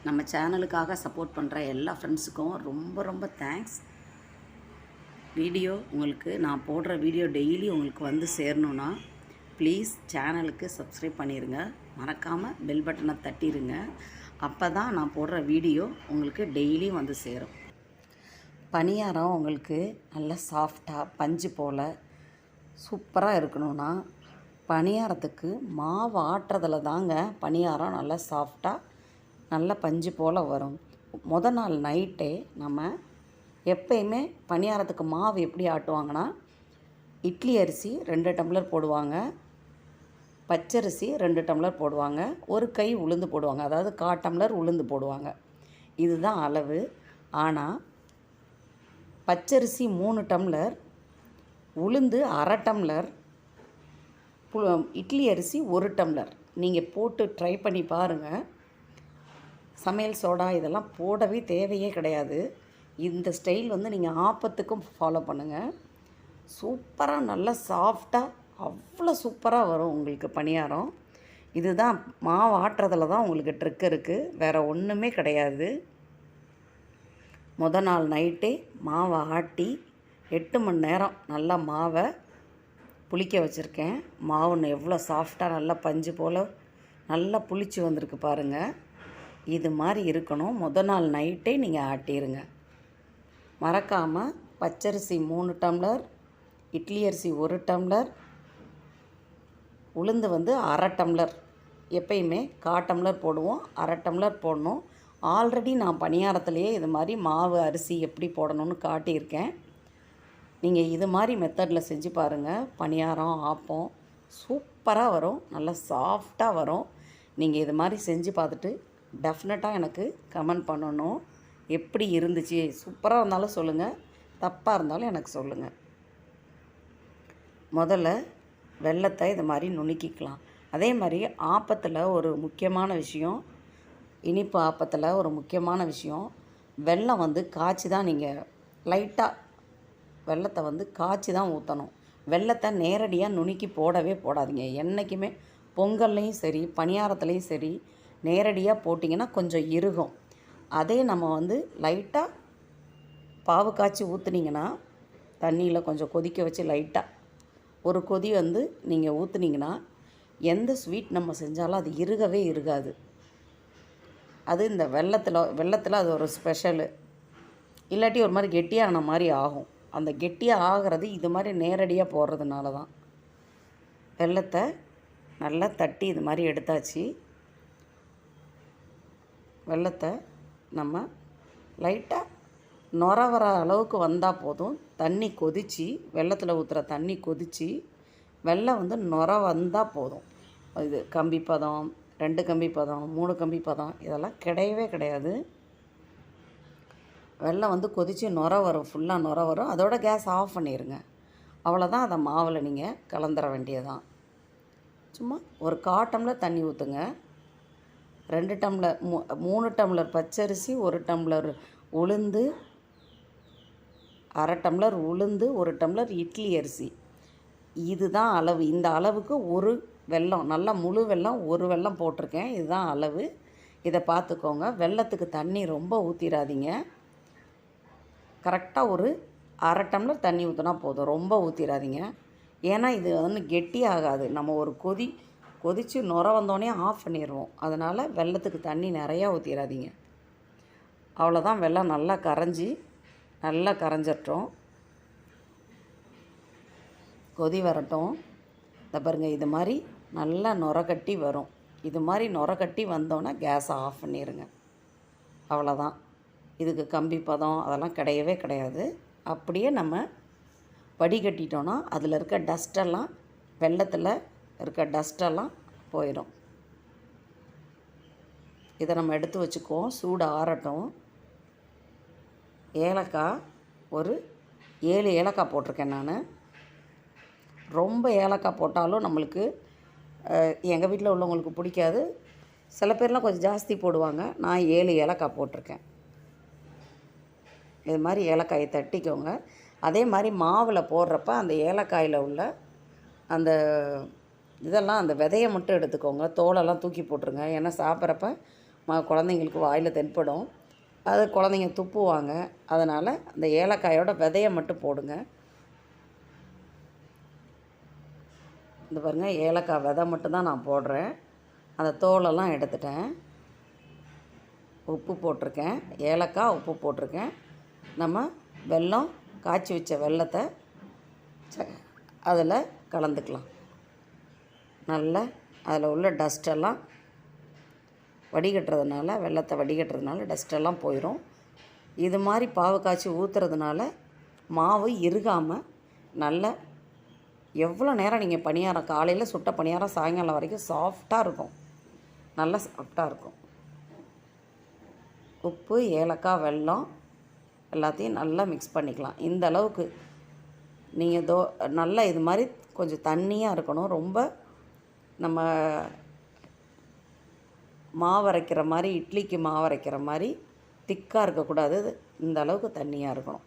நம்ம சேனலுக்காக சப்போர்ட் பண்ணுற எல்லா ஃப்ரெண்ட்ஸுக்கும் ரொம்ப ரொம்ப தேங்க்ஸ். நான் போடுற வீடியோ டெய்லி உங்களுக்கு வந்து சேரணுன்னா ப்ளீஸ் சேனலுக்கு சப்ஸ்கிரைப் பண்ணிடுங்க. மறக்காமல் பெல் பட்டனை தட்டிடுங்க. அப்போ தான் நான் போடுற வீடியோ உங்களுக்கு டெய்லியும் வந்து சேரும். பணியாரம் உங்களுக்கு நல்லா சாஃப்டாக பஞ்சு போல் சூப்பராக இருக்கணும்னா பணியாரத்துக்கு மாவு ஆட்டுறதுல தாங்க பணியாரம் நல்லா சாஃப்டாக நல்லா பஞ்சு போல் வரும். நாள் நைட்டே நம்ம எப்பயுமே பணியாரத்துக்கு மாவு எப்படி ஆட்டுவாங்கன்னா, இட்லி அரிசி 2 டம்ளர் போடுவாங்க, பச்சரிசி 2 டம்ளர் போடுவாங்க, ஒரு கை உளுந்து போடுவாங்க, அதாவது 1/4 டம்ளர் உளுந்து போடுவாங்க. இதுதான் அளவு. ஆனால் பச்சரிசி 3 டம்ளர், உளுந்து 1/2 டம்ளர், இட்லி அரிசி 1 டம்ளர். நீங்கள் போட்டு ட்ரை பண்ணி பாருங்கள். சமையல் சோடா இதெல்லாம் போடவே தேவையே கிடையாது. இந்த ஸ்டைல் நீங்கள் ஆப்பத்துக்கும் ஃபாலோ பண்ணுங்கள். சூப்பராக நல்லா சாஃப்டாக அவ்வளோ சூப்பராக வரும் உங்களுக்கு பணியாரம். இதுதான் மாவு ஆட்டுறதுல தான் உங்களுக்கு ட்ரிக் இருக்குது, வேறு ஒன்றுமே கிடையாது. நாள் நைட்டே மாவை ஆட்டி 8 மணி நேரம் நல்லா மாவை புளிக்க வச்சுருக்கேன். மாவு எவ்வளோ சாஃப்டாக நல்லா பஞ்சு போல் நல்லா புளிச்சு வந்திருக்கு பாருங்கள். இது மாதிரி இருக்கணும். நாள் நைட்டே நீங்கள் ஆட்டிடுங்க. மறக்காமல் பச்சரிசி 3 டம்ளர், இட்லி அரிசி 1 டம்ளர், உளுந்து 1/2 டம்ளர். எப்பயுமே 1/4 டம்ளர் போடுவோம், 1/2 டம்ளர் போடணும். ஆல்ரெடி நான் பணியாரத்துலேயே இது மாதிரி மாவு அரிசி எப்படி போடணும்னு காட்டியிருக்கேன். நீங்கள் இது மாதிரி மெத்தடில் செஞ்சு பாருங்கள். பணியாரம் ஆப்பம் சூப்பராக வரும், நல்லா சாஃப்டாக வரும். நீங்கள் இது மாதிரி செஞ்சு பார்த்துட்டு டெஃபினட்டாக எனக்கு கமெண்ட் பண்ணணும். எப்படி இருந்துச்சு, சூப்பராக இருந்தாலும் சொல்லுங்கள், தப்பாக இருந்தாலும் எனக்கு சொல்லுங்கள். முதல்ல வெல்லத்தை இது மாதிரி நுணுக்கிக்கலாம். அதே மாதிரி ஆப்பத்தில் ஒரு முக்கியமான விஷயம், இனிப்பு ஆப்பத்தில் ஒரு முக்கியமான விஷயம், வெல்லம் காய்ச்சி தான் நீங்கள் லைட்டாக வெல்லத்தை காய்ச்சி தான் ஊற்றணும். வெல்லத்தை நேரடியாக நுணுக்கி போடவே போடாதீங்க. என்றைக்குமே பொங்கல்லையும் சரி பணியாரத்துலேயும் சரி நேரடியாக போட்டிங்கன்னா கொஞ்சம் இறுகும். அதே நம்ம லைட்டாக பாவு காய்ச்சி ஊற்றுனீங்கன்னா, தண்ணியில் கொஞ்சம் கொதிக்க வச்சு லைட்டாக ஒரு கொதி நீங்கள் ஊற்றுனீங்கன்னா எந்த ஸ்வீட் நம்ம செஞ்சாலும் அது இறுகவே இருக்காது. அது இந்த வெல்லத்தில் அது ஒரு ஸ்பெஷலு. இல்லாட்டி ஒரு மாதிரி கெட்டியான மாதிரி ஆகும். அந்த கெட்டியாக ஆகிறது இது மாதிரி நேரடியாக போடுறதுனால தான். வெல்லத்தை நல்லா தட்டி இது மாதிரி எடுத்தாச்சு. வெல்லத்தை நம்ம லைட்டாக நுர வர அளவுக்கு வந்தால் போதும். தண்ணி கொதித்து, வெல்லத்தில் ஊற்றுற தண்ணி கொதித்து வெல்லம் நுர வந்தால் போதும். இது கம்பி பதம், 2 கம்பி பதம், 3 கம்பி பதம் இதெல்லாம் கிடையவே கிடையாது. வெல்லம் கொதித்து நுர வரும், ஃபுல்லாக நுர வரும். அதோட கேஸ் ஆஃப் பண்ணிடுங்க. அவ்வளோதான். அதை மாவில் நீங்கள் கலந்துட வேண்டியதான். சும்மா ஒரு 1/4 டம்ளர் தண்ணி ஊற்றுங்க. 2 டம்ளர் 3 டம்ளர் பச்சரிசி, 1 டம்ளர் உளுந்து, 1/2 டம்ளர் உளுந்து, 1 டம்ளர் இட்லி அரிசி. இதுதான் அளவு. இந்த அளவுக்கு ஒரு வெல்லம், நல்லா முழு வெல்லம் 1 வெல்லம் போட்டிருக்கேன். இதுதான் அளவு. இதை பார்த்துக்கோங்க. வெல்லத்துக்கு தண்ணி ரொம்ப ஊற்றிடாதீங்க. கரெக்டாக ஒரு 1/2 டம்ளர் தண்ணி ஊற்றினா போதும், ரொம்ப ஊற்றிடாதீங்க. ஏன்னா இது கெட்டி ஆகாது. நம்ம ஒரு கொதித்து நுர வந்தோடனே ஆஃப் பண்ணிடுவோம். அதனால் வெல்லத்துக்கு தண்ணி நிறையா ஊற்றிடாதீங்க. அவ்வளோதான். வெல்லம் நல்லா கரைஞ்சிட்டோம். கொதி வரட்டும். இந்த பாருங்கள், இது மாதிரி நல்லா நுர கட்டி வரும். இது மாதிரி நுர கட்டி வந்தோன்னே கேஸை ஆஃப் பண்ணிடுங்க. அவ்வளோதான். இதுக்கு கம்பி பதம் அதெல்லாம் கிடையவே கிடையாது. அப்படியே நம்ம வடிகட்டிட்டோன்னா அதில் இருக்க டஸ்ட்டெல்லாம், வெல்லத்தில் இருக்க டஸ்ட்டெல்லாம் போயிடும். இதை நம்ம எடுத்து வச்சுக்குவோம். சூடு ஆறட்டும். ஏலக்காய் ஒரு 7 ஏலக்காய் போட்டிருக்கேன் நான். ரொம்ப ஏலக்காய் போட்டாலும் நம்மளுக்கு எங்கள் வீட்டில் உள்ளவங்களுக்கு பிடிக்காது. சில பேர்லாம் கொஞ்சம் ஜாஸ்தி போடுவாங்க. நான் 7 ஏலக்காய் போட்டிருக்கேன். இது மாதிரி ஏலக்காயை தட்டிக்கோங்க. அதே மாதிரி மாவில் போடுறப்ப அந்த ஏலக்காயில் உள்ள அந்த இதெல்லாம், அந்த விதையை மட்டும் எடுத்துக்கோங்க. தோலெல்லாம் தூக்கி போட்டுருங்க. ஏன்னா சாப்பிட்றப்ப குழந்தைங்களுக்கு வாயில் தென்படும். அது குழந்தைங்க துப்புவாங்க. அதனால் அந்த ஏலக்காயோட விதையை மட்டும் போடுங்க. இந்த பாருங்கள், ஏலக்காய் விதை மட்டும்தான் நான் போடுறேன். அந்த தோலெல்லாம் எடுத்துட்டேன். உப்பு போட்டிருக்கேன், ஏலக்காய் உப்பு போட்டிருக்கேன். நம்ம வெல்லம், காய்ச்சி வச்ச வெல்லத்தை அதில் கலந்துக்கலாம். நல்லா அதில் உள்ள டஸ்ட்டெல்லாம் வடிகட்டுறதுனால, வெல்லத்தை வடிகட்டுறதுனால டஸ்ட்டெல்லாம் போயிடும். இது மாதிரி பாவு காய்ச்சி ஊற்றுறதுனால மாவு இறுகாமல் நல்லா எவ்வளோ நேரம் நீங்கள் பணியாரம் காலையில் சுட்ட பணியாரம் சாயங்காலம் வரைக்கும் சாஃப்டாக இருக்கும், நல்லா சாஃப்டாக இருக்கும். உப்பு, ஏலக்காய், வெல்லம் எல்லாத்தையும் நல்லா மிக்ஸ் பண்ணிக்கலாம். இந்த அளவுக்கு நீங்கள் நல்லா இது மாதிரி கொஞ்சம் தண்ணியாக இருக்கணும். ரொம்ப நம்ம மாவு அரைக்கிற மாதிரி, இட்லிக்கு மாவு அரைக்கிற மாதிரி திக்காக இருக்கக்கூடாது. இந்த அளவுக்கு தண்ணியாக இருக்கணும்.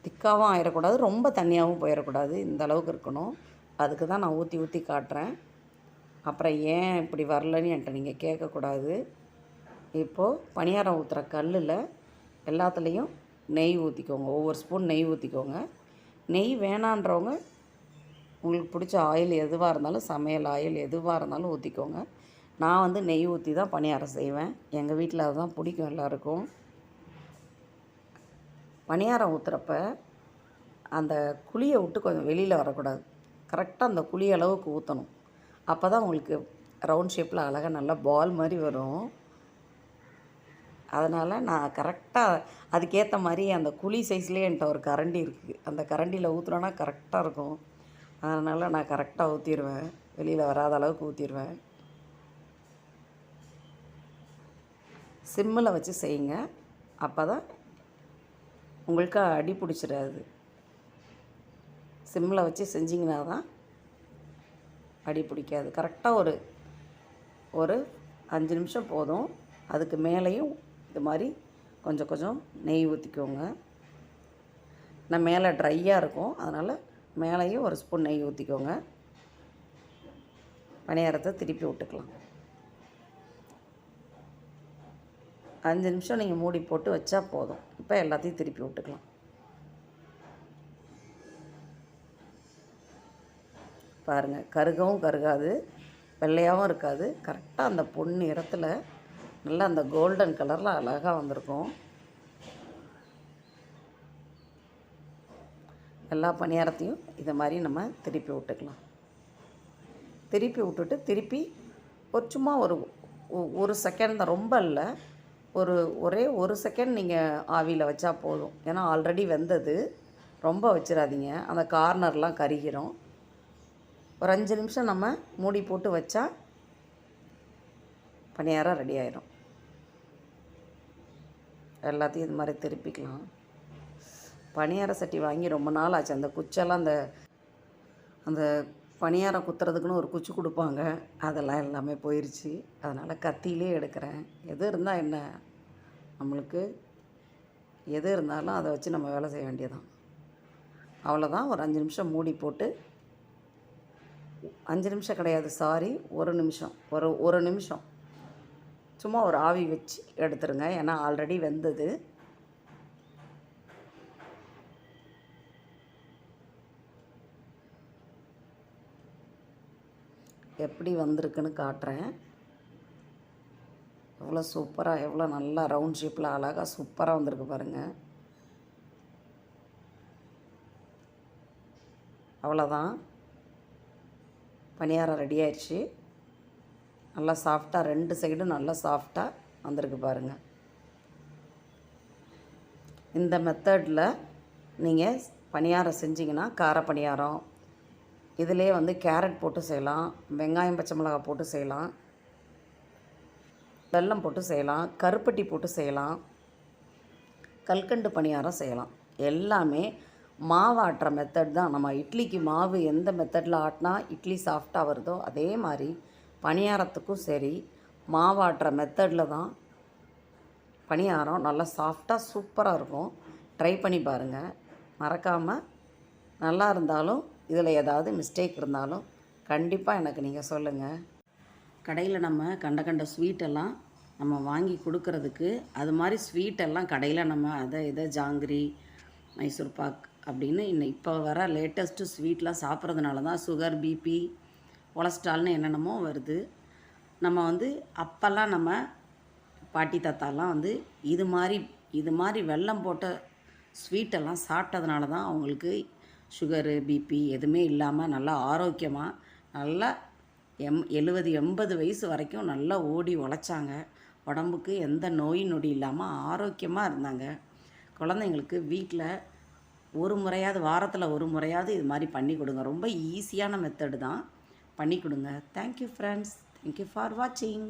திக்காகவும் ஆயிடக்கூடாது, ரொம்ப தண்ணியாகவும் போயிடக்கூடாது. இந்த அளவுக்கு இருக்கணும். அதுக்கு தான் நான் ஊற்றி ஊற்றி காட்டுறேன். அப்புறம் ஏன் இப்படி வரலன்னு என்கிட்ட நீங்கள் கேட்கக்கூடாது. இப்போது பணியாரம் ஊற்றுற கல்லில் எல்லாத்துலேயும் நெய் ஊற்றிக்கோங்க. ஒவ்வொரு ஸ்பூன் நெய் ஊற்றிக்கோங்க. நெய் வேணான்றவங்க உங்களுக்கு பிடிச்ச ஆயில் எதுவாக இருந்தாலும், சமையல் ஆயில் எதுவாக இருந்தாலும் ஊற்றிக்கோங்க. நான் வந்து நெய் ஊற்றி தான் பணியாரம் செய்வேன். எங்கள் வீட்டில் அதுதான் பிடிக்கும் எல்லாருக்கும். பணியாரம் ஊற்றுறப்ப அந்த குழியை விட்டு கொஞ்சம் வெளியில் வரக்கூடாது. கரெக்டாக அந்த குழி அளவுக்கு ஊற்றணும். அப்போ தான் உங்களுக்கு ரவுண்ட் ஷேப்பில் அழகாக நல்லா பால் மாதிரி வரும். அதனால் நான் கரெக்டாக அதுக்கேற்ற மாதிரி அந்த குழி சைஸ்லேயே என்கிட்ட ஒரு கரண்டி இருக்குது. அந்த கரண்டியில் ஊற்றுனோன்னா கரெக்டாக இருக்கும். அதனால் நான் கரெக்டாக ஊற்றிடுவேன். வெளியில் வராத அளவுக்கு ஊற்றிடுவேன். சிம்மில் வச்சு செய்யுங்க. அப்போ தான் உங்களுக்கு அடி பிடிச்சிடாது. சிம்மில் வச்சு செஞ்சிங்கன்னா தான் அடி பிடிக்காது. கரெக்டாக ஒரு 5 நிமிஷம் போதும். அதுக்கு மேலேயும் இது மாதிரி கொஞ்சம் கொஞ்சம் நெய் ஊற்றிக்கோங்க. நான் மேலே ட்ரையாக இருக்கும், அதனால் மேலேயும் ஒரு ஸ்பூன் நெய் ஊற்றிக்கோங்க. பணியாரத்தை திருப்பி விட்டுக்கலாம். 5 நிமிஷம் நீங்கள் மூடி போட்டு வச்சா போதும். இப்போ எல்லாத்தையும் திருப்பி விட்டுக்கலாம். பாருங்கள், கருகவும் கருகாது, வெள்ளையாகவும் இருக்காது. கரெக்டாக அந்த பொண்ணு இடத்துல நல்லா அந்த கோல்டன் கலரில் அழகாக வந்திருக்கும். எல்லா பணியாரத்தையும் இதை மாதிரி நம்ம திருப்பி விட்டுக்கலாம். திருப்பி விட்டுட்டு திருப்பி சும்மா ஒரு செகண்ட் தான், ரொம்ப இல்லை, ஒரே ஒரு செகண்ட் நீங்கள் ஆவியில் வச்சா போதும். ஏன்னா ஆல்ரெடி வெந்தது. ரொம்ப வச்சிடாதீங்க, அந்த கார்னர்லாம் கருகிரும். ஒரு 5 நிமிஷம் நம்ம மூடி போட்டு வச்சா பணியாரம் ரெடி ஆயிடும். எல்லாத்தையும் இது மாதிரி திருப்பிக்கலாம். பணியார சட்டி வாங்கி ரொம்ப நாள் ஆச்சு. அந்த குச்செல்லாம் அந்த பணியாரம் குத்துறதுக்குன்னு ஒரு குச்சி கொடுப்பாங்க, அதெல்லாம் எல்லாமே போயிடுச்சு. அதனால் கத்தியிலே எடுக்கிறேன். எது இருந்தால் என்ன, நம்மளுக்கு எது இருந்தாலும் அதை வச்சு நம்ம வேலை செய்ய வேண்டியதான். அவ்வளோதான். ஒரு 5 நிமிஷம் மூடி போட்டு, 5 நிமிஷம் கிடையாது, சாரி, 1 நிமிஷம், ஒரு நிமிஷம் சும்மா ஒரு ஆவி வச்சு எடுத்துருங்க. ஏன்னா ஆல்ரெடி வெந்தது. எப்படி வந்திருக்குன்னு காட்டுறேன். எவ்வளோ சூப்பராக, எவ்வளோ நல்லா ரவுண்ட் ஷேப்பில் அழகாக சூப்பராக வந்திருக்கு பாருங்கள். அவ்வளோதான், பணியாரம் ரெடி ஆயிடுச்சு. நல்லா சாஃப்டாக, 2 சைடும் நல்லா சாஃப்டாக வந்திருக்கு பாருங்கள். இந்த மெத்தடில் நீங்கள் பணியாரம் செஞ்சிங்கன்னா, கார பணியாரம் இதிலே வந்து கேரட் போட்டு செய்யலாம், வெங்காயம் பச்சை மிளகாய் போட்டு செய்யலாம், வெல்லம் போட்டு செய்யலாம், கருப்பட்டி போட்டு செய்யலாம், கல்கண்டு பணியாரம் செய்யலாம். எல்லாமே மாவு ஆட்டுற மெத்தட் தான். நம்ம இட்லிக்கு மாவு எந்த மெத்தடில் ஆட்டினா இட்லி சாஃப்டாக வருதோ அதே மாதிரி பணியாரத்துக்கும் சரி, மாவு ஆட்டுற மெத்தடில் தான் பணியாரம் நல்லா சாஃப்டாக சூப்பராக இருக்கும். ட்ரை பண்ணி பாருங்கள். மறக்காமல், நல்லா இருந்தாலும் இதில் ஏதாவது மிஸ்டேக் இருந்தாலும் கண்டிப்பாக எனக்கு நீங்கள் சொல்லுங்கள். கடையில் நம்ம கண்ட ஸ்வீட்டெல்லாம் நம்ம வாங்கி கொடுக்கறதுக்கு. அது மாதிரி ஸ்வீட்டெல்லாம் கடையில் நம்ம அதை இதை ஜாங்கிரி, மைசூர் பாக் அப்படின்னு இப்போ வர லேட்டஸ்ட்டு ஸ்வீட்லாம் சாப்பிட்றதுனால தான் சுகர், பிபி, கொலஸ்ட்ரால்னு என்னென்னமோ வருது. நம்ம வந்து அப்போல்லாம் நம்ம பாட்டி தாத்தாலாம் வந்து இது மாதிரி வெல்லம் போட்ட ஸ்வீட்டெல்லாம் சாப்பிட்டதுனால தான் அவங்களுக்கு சுகரு, பிபி எதுவுமே இல்லாமல் நல்லா ஆரோக்கியமாக நல்லா 70, 80 வயசு வரைக்கும் நல்லா ஓடி உழைச்சாங்க. உடம்புக்கு எந்த நோய் நொடி இல்லாமல் ஆரோக்கியமாக இருந்தாங்க. குழந்தைங்களுக்கு வீட்டில் ஒரு முறையாவது, வாரத்தில் ஒரு முறையாவது இது மாதிரி பண்ணி கொடுங்க. ரொம்ப ஈஸியான மெத்தடு தான், பண்ணி கொடுங்க. Thank you friends. தேங்க்யூ ஃபார் வாட்சிங்.